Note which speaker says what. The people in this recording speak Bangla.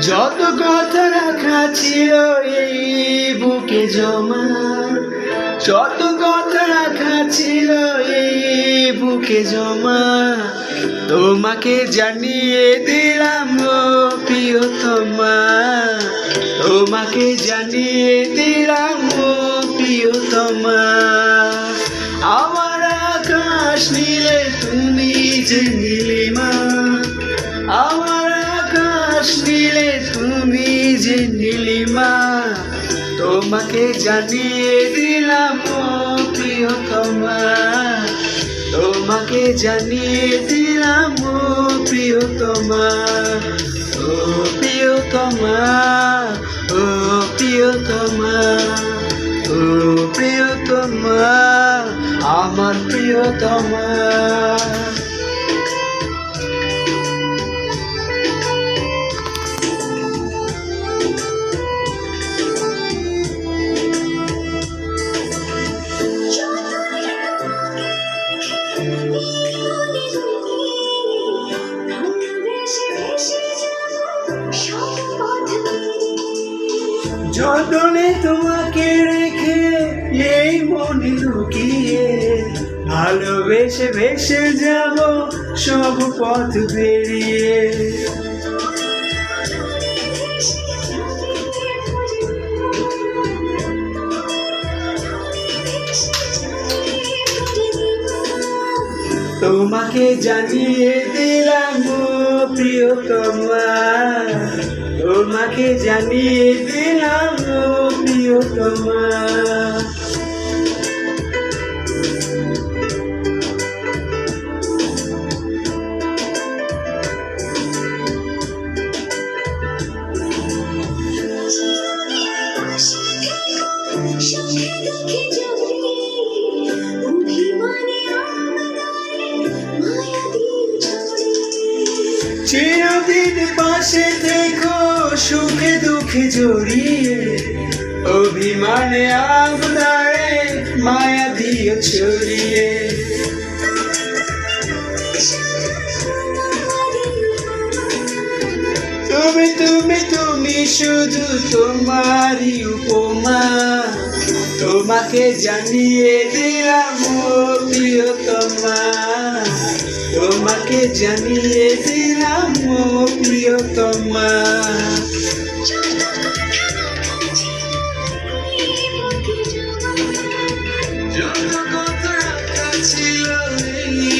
Speaker 1: যত কথা রাখা ছিল এই বুকে জমা, যত কথা রাখা ছিল এই বুকে জমা, তোমাকে জানিয়ে দিলাম ও প্রিয়তমা, তোমাকে জানিয়ে দিলাম ও প্রিয়তমা। আমার আকাশ নীলে তুমি যে নীলিমা, আমার আকাশ নীলে তুমি যে নীলিমা, তোমাকে জানিয়ে দিলাম ও প্রিয়তমা, তোমাকে জানিয়ে দিলাম ও প্রিয়তমা, ও প্রিয়তমা, ও প্রিয়তমা, ও প্রিয়তমা, আমার প্রিয়তমা। যতনে তোমাকে রেখে এই মনে লুকিয়ে, ভালোবেসে ভেসে যাব সব পথ পেরিয়ে। তোমাকে জানিয়ে দিলাম ও প্রিয়তমা, তোমাকে জানিয়ে দিলাম ও প্রিয়তমা। চিরদিন পাশে থেকো সুখে দুঃখে জড়িয়ে, অভিমানে আবদারে মায়া দিয়ে ছড়িয়ে। তুমি তুমি তুমি শুধু তোমারই উপমা, তোমাকে জানিয়ে দিলাম ও প্রিয়তমা, তোমাকে জানিয়ে দিলাম ও প্রিয়তমা। যত কথা রাখা ছিল এই